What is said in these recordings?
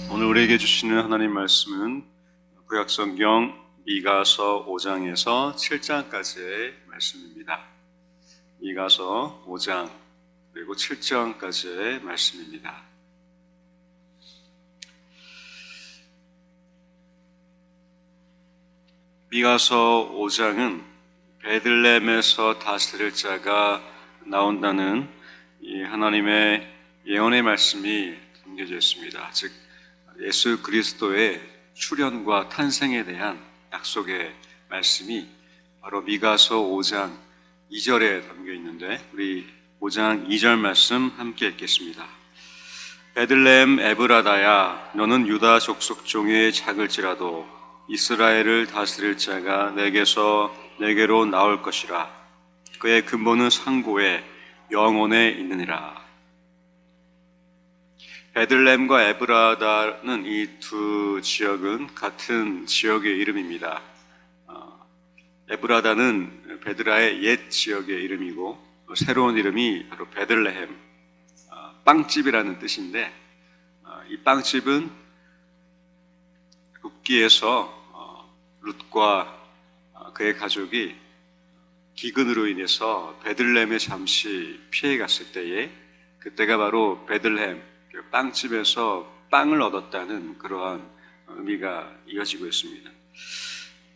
오늘 우리에게 주시는 하나님 말씀은 구약성경 미가서 5장에서 7장까지의 말씀입니다. 미가서 5장 그리고 7장까지의 말씀입니다. 미가서 5장은 베들레헴에서 다스릴 자가 나온다는 이 하나님의 예언의 말씀이 담겨져 있습니다. 즉 예수 그리스도의 출현과 탄생에 대한 약속의 말씀이 바로 미가서 5장 2절에 담겨 있는데 우리 5장 2절 말씀 함께 읽겠습니다. 베들레헴 에브라다야 너는 유다 족속 중에 작을지라도 이스라엘을 다스릴 자가 내게로 나올 것이라. 그의 근본은 상고에 영원에 있느니라. 베들레헴과 에브라다는 이 두 지역은 같은 지역의 이름입니다. 에브라다는 베드라의 옛 지역의 이름이고 새로운 이름이 바로 베들레헴, 빵집이라는 뜻인데 이 빵집은 룻기에서 룻과 그의 가족이 기근으로 인해서 베들레헴에 잠시 피해 갔을 때에 그때가 바로 베들레헴 빵집에서 빵을 얻었다는 그러한 의미가 이어지고 있습니다.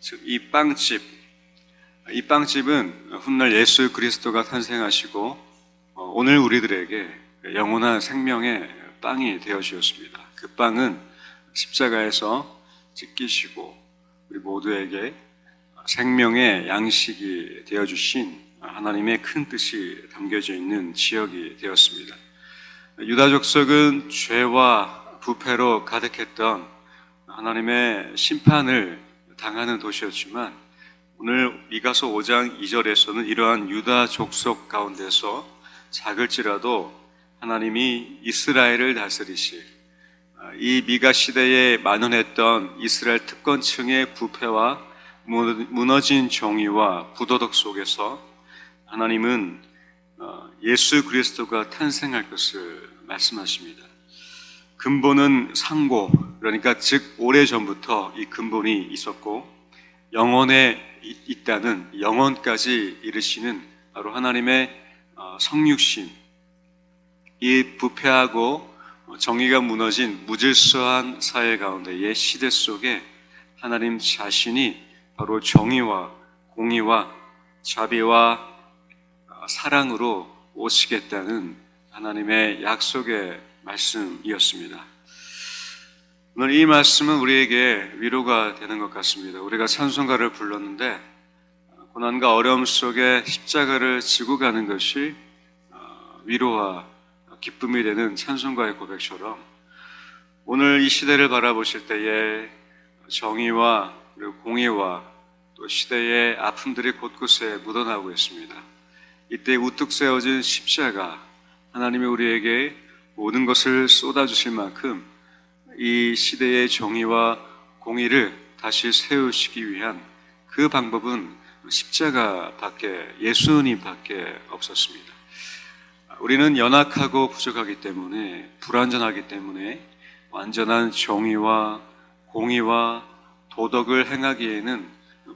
즉, 이 빵집은 훗날 예수 그리스도가 탄생하시고 오늘 우리들에게 영원한 생명의 빵이 되어 주었습니다. 그 빵은 십자가에서 찢기시고 우리 모두에게 생명의 양식이 되어 주신 하나님의 큰 뜻이 담겨져 있는 지역이 되었습니다. 유다 족속은 죄와 부패로 가득했던 하나님의 심판을 당하는 도시였지만 오늘 미가서 5장 2절에서는 이러한 유다 족속 가운데서 작을지라도 하나님이 이스라엘을 다스리실 이 미가 시대에 만연했던 이스라엘 특권층의 부패와 무너진 정의와 부도덕 속에서 하나님은 예수 그리스도가 탄생할 것을 말씀하십니다. 근본은 상고, 그러니까 즉 오래전부터 이 근본이 있었고 영원에 있다는 영원까지 이르시는 바로 하나님의 성육신, 이 부패하고 정의가 무너진 무질서한 사회 가운데의 시대 속에 하나님 자신이 바로 정의와 공의와 자비와 사랑으로 오시겠다는 하나님의 약속의 말씀이었습니다. 오늘 이 말씀은 우리에게 위로가 되는 것 같습니다. 우리가 찬송가를 불렀는데 고난과 어려움 속에 십자가를 지고 가는 것이 위로와 기쁨이 되는 찬송가의 고백처럼 오늘 이 시대를 바라보실 때에 정의와 그리고 공의와 또 시대의 아픔들이 곳곳에 묻어나오고 있습니다. 이때 우뚝 세워진 십자가, 하나님이 우리에게 모든 것을 쏟아주실 만큼 이 시대의 정의와 공의를 다시 세우시기 위한 그 방법은 십자가밖에, 예수님밖에 없었습니다. 우리는 연약하고 부족하기 때문에, 불완전하기 때문에 완전한 정의와 공의와 도덕을 행하기에는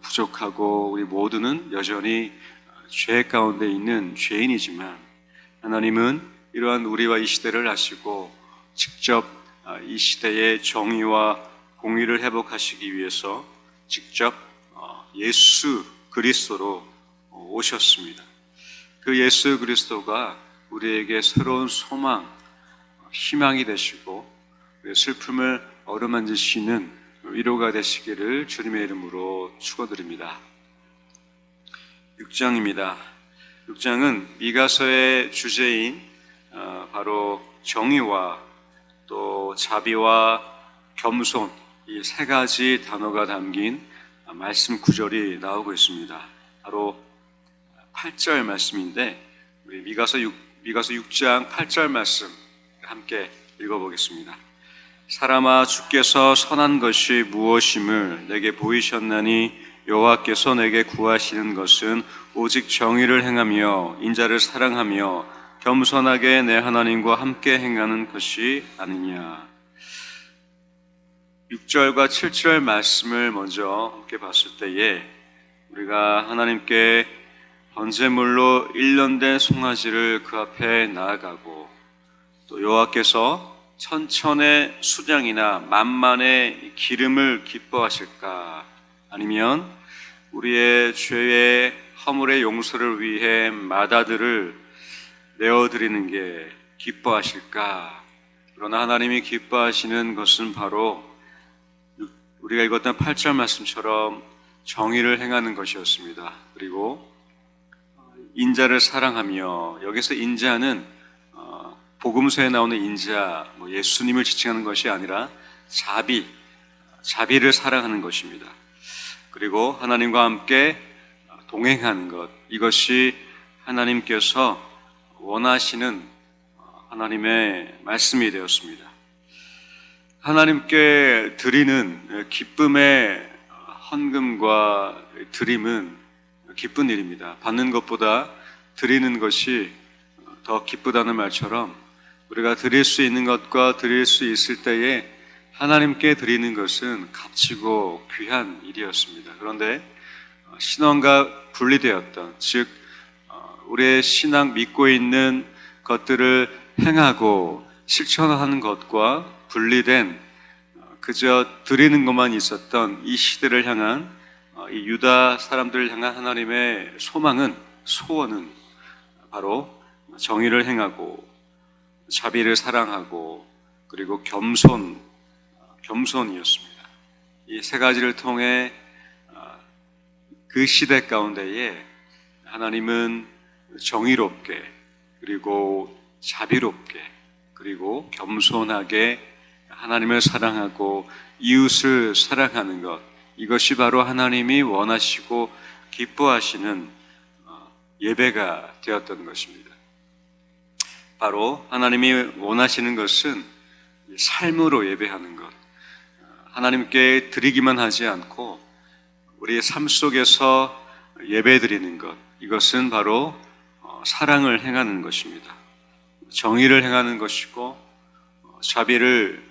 부족하고 우리 모두는 여전히 죄 가운데 있는 죄인이지만 하나님은 이러한 우리와 이 시대를 아시고 직접 이 시대의 정의와 공의를 회복하시기 위해서 직접 예수 그리스도로 오셨습니다. 그 예수 그리스도가 우리에게 새로운 소망, 희망이 되시고 슬픔을 어루만지시는 위로가 되시기를 주님의 이름으로 축원드립니다. 6장입니다. 6장은 미가서의 주제인 바로 정의와 또 자비와 겸손, 이 세 가지 단어가 담긴 말씀 구절이 나오고 있습니다. 바로 8절 말씀인데 우리 미가서 6장 8절 말씀 함께 읽어보겠습니다. 사람아, 주께서 선한 것이 무엇임을 내게 보이셨나니 여호와께서 내게 구하시는 것은 오직 정의를 행하며 인자를 사랑하며 겸손하게 내 하나님과 함께 행하는 것이 아니냐. 6절과 7절 말씀을 먼저 함께 봤을 때에 우리가 하나님께 번제물로 1년 된 송아지를 그 앞에 나아가고 또 여호와께서 천천의 수량이나 만만의 기름을 기뻐하실까, 아니면 우리의 죄의 허물의 용서를 위해 마다들을 내어드리는 게 기뻐하실까. 그러나 하나님이 기뻐하시는 것은 바로 우리가 읽었던 8절 말씀처럼 정의를 행하는 것이었습니다. 그리고 인자를 사랑하며, 여기서 인자는 복음서에 나오는 인자, 예수님을 지칭하는 것이 아니라 자비를 사랑하는 것입니다. 그리고 하나님과 함께 동행하는 것, 이것이 하나님께서 원하시는 하나님의 말씀이 되었습니다. 하나님께 드리는 기쁨의 헌금과 드림은 기쁜 일입니다. 받는 것보다 드리는 것이 더 기쁘다는 말처럼 우리가 드릴 수 있는 것과 드릴 수 있을 때에 하나님께 드리는 것은 값지고 귀한 일이었습니다. 그런데 신앙과 분리되었던, 즉 우리의 신앙 믿고 있는 것들을 행하고 실천하는 것과 분리된 그저 드리는 것만 있었던 이 시대를 향한, 이 유다 사람들을 향한 하나님의 소원은 바로 정의를 행하고 자비를 사랑하고 그리고 겸손이었습니다. 이 세 가지를 통해 그 시대 가운데에 하나님은 정의롭게, 그리고 자비롭게, 그리고 겸손하게 하나님을 사랑하고 이웃을 사랑하는 것, 이것이 바로 하나님이 원하시고 기뻐하시는 예배가 되었던 것입니다. 바로 하나님이 원하시는 것은 삶으로 예배하는 것, 하나님께 드리기만 하지 않고 우리의 삶 속에서 예배드리는 것, 이것은 바로 사랑을 행하는 것입니다. 정의를 행하는 것이고 자비를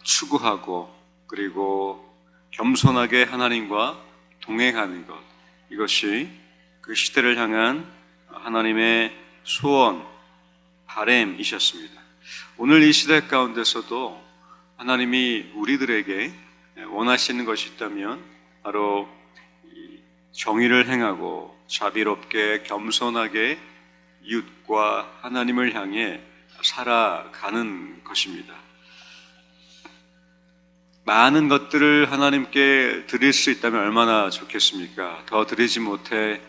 추구하고 그리고 겸손하게 하나님과 동행하는 것, 이것이 그 시대를 향한 하나님의 소원, 바램이셨습니다. 오늘 이 시대 가운데서도 하나님이 우리들에게 원하시는 것이 있다면 바로 정의를 행하고 자비롭게 겸손하게 이웃과 하나님을 향해 살아가는 것입니다. 많은 것들을 하나님께 드릴 수 있다면 얼마나 좋겠습니까? 더 드리지 못해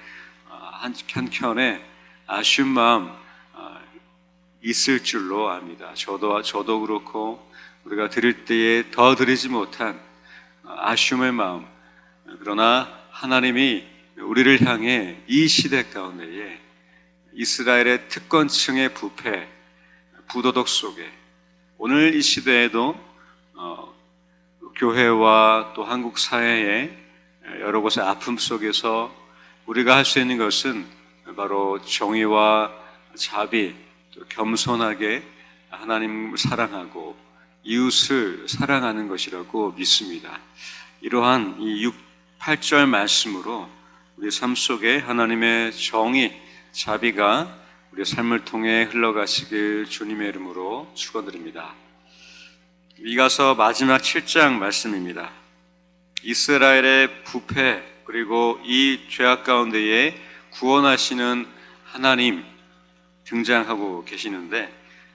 한켠에 아쉬운 마음 있을 줄로 압니다. 저도 그렇고 우리가 드릴 때에 더 드리지 못한 아쉬움의 마음, 그러나 하나님이 우리를 향해 이 시대 가운데에 이스라엘의 특권층의 부패, 부도덕 속에 오늘 이 시대에도 교회와 또 한국 사회의 여러 곳의 아픔 속에서 우리가 할 수 있는 것은 바로 정의와 자비, 또 겸손하게 하나님을 사랑하고 이웃을 사랑하는 것이라고 믿습니다. 이러한 이 8절 말씀으로 우리 삶 속에 하나님의 정의, 자비가 우리 삶을 통해 흘러가시길 주님의 이름으로 축원드립니다. 미가서 마지막 7장 말씀입니다. 이스라엘의 부패, 그리고 이 죄악 가운데에 구원하시는 하나님 등장하고 계시는데,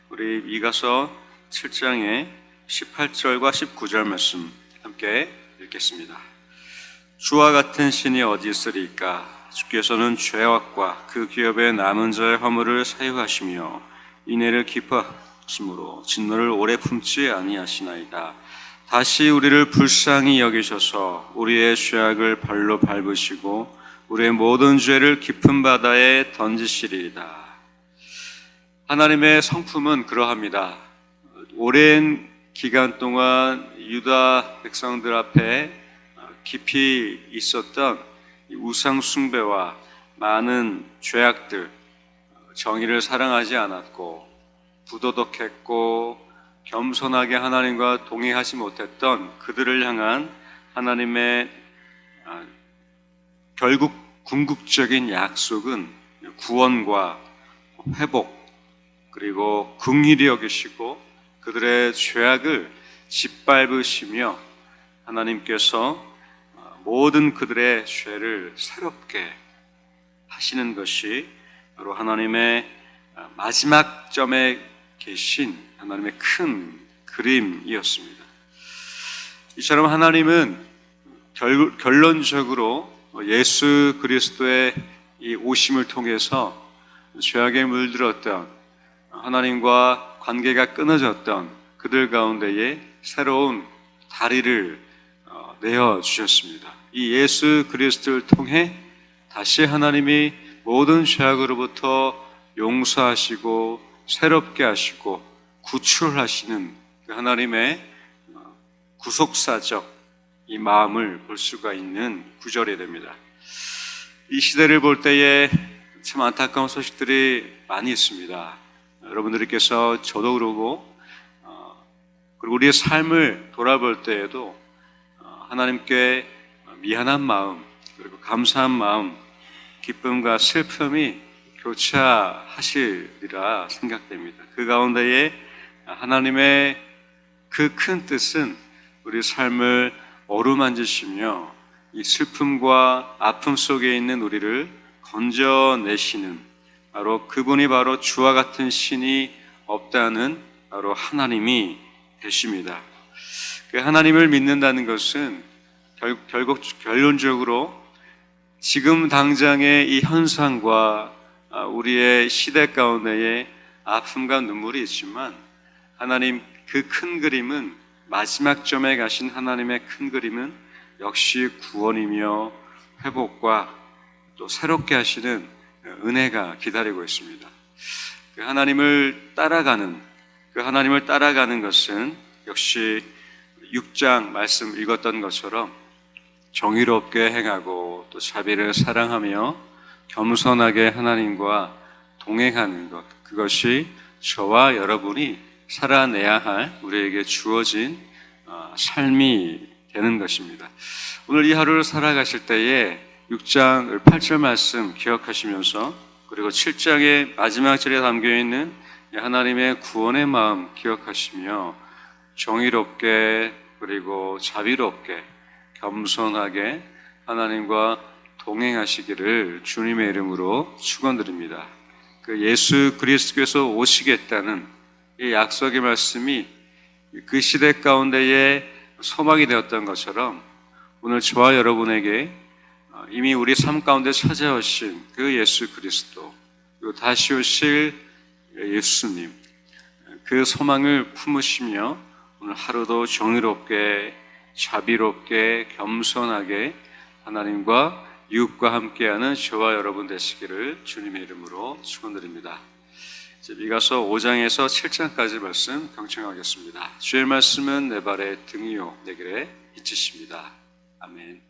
우리 미가서 7장의 18절과 19절 말씀 함께 읽겠습니다. 주와 같은 신이 어디 있으리까? 주께서는 죄악과 그 기업의 남은 자의 허물을 사유하시며 인애를 기뻐하심으로 진노를 오래 품지 아니하시나이다. 다시 우리를 불쌍히 여기셔서 우리의 죄악을 발로 밟으시고 우리의 모든 죄를 깊은 바다에 던지시리이다. 하나님의 성품은 그러합니다. 오랜 기간 동안 유다 백성들 앞에 깊이 있었던 우상 숭배와 많은 죄악들, 정의를 사랑하지 않았고 부도덕했고 겸손하게 하나님과 동행하지 못했던 그들을 향한 하나님의 결국 궁극적인 약속은 구원과 회복, 그리고 긍휼히 여기시고 그들의 죄악을 짓밟으시며 하나님께서 모든 그들의 죄를 새롭게 하시는 것이 바로 하나님의 마지막 점에 계신 하나님의 큰 그림이었습니다. 이처럼 하나님은 결론적으로 예수 그리스도의 이 오심을 통해서 죄악에 물들었던 하나님과 관계가 끊어졌던 그들 가운데에 새로운 다리를 내어주셨습니다. 이 예수 그리스도를 통해 다시 하나님이 모든 죄악으로부터 용서하시고 새롭게 하시고 구출하시는 그 하나님의 구속사적 이 마음을 볼 수가 있는 구절이 됩니다. 이 시대를 볼 때에 참 안타까운 소식들이 많이 있습니다. 여러분들께서 저도 그러고 그리고 우리의 삶을 돌아볼 때에도 하나님께 미안한 마음 그리고 감사한 마음 기쁨과 슬픔이 교차하시리라 생각됩니다. 그 가운데에 하나님의 그 큰 뜻은 우리 삶을 어루만지시며 이 슬픔과 아픔 속에 있는 우리를 건져내시는 바로 그분이 바로 주와 같은 신이 없다는 바로 하나님이 되십니다. 그 하나님을 믿는다는 것은 결국 결론적으로 지금 당장의 이 현상과 우리의 시대 가운데에 아픔과 눈물이 있지만 하나님 그 큰 그림은 마지막 점에 가신 하나님의 큰 그림은 역시 구원이며 회복과 또 새롭게 하시는 은혜가 기다리고 있습니다. 그 하나님을 따라가는 것은 역시 6장 말씀 읽었던 것처럼 정의롭게 행하고 또 자비를 사랑하며 겸손하게 하나님과 동행하는 것, 그것이 저와 여러분이 살아내야 할 우리에게 주어진 삶이 되는 것입니다. 오늘 이 하루를 살아가실 때에 6장 8절 말씀 기억하시면서 그리고 7장의 마지막 절에 담겨있는 하나님의 구원의 마음 기억하시며 정의롭게 그리고 자비롭게 겸손하게 하나님과 동행하시기를 주님의 이름으로 축원드립니다. 그 예수 그리스도께서 오시겠다는 이 약속의 말씀이 그 시대 가운데에 소망이 되었던 것처럼 오늘 저와 여러분에게 이미 우리 삶 가운데 찾아오신 그 예수 그리스도 그리고 다시 오실 예수님 그 소망을 품으시며 오늘 하루도 정의롭게 자비롭게 겸손하게 하나님과 이웃과 함께하는 저와 여러분 되시기를 주님의 이름으로 축원드립니다. 미가서 5장에서 7장까지 말씀 경청하겠습니다. 주의 말씀은 내 발의 등이요 내 길에 빛이십니다. 아멘.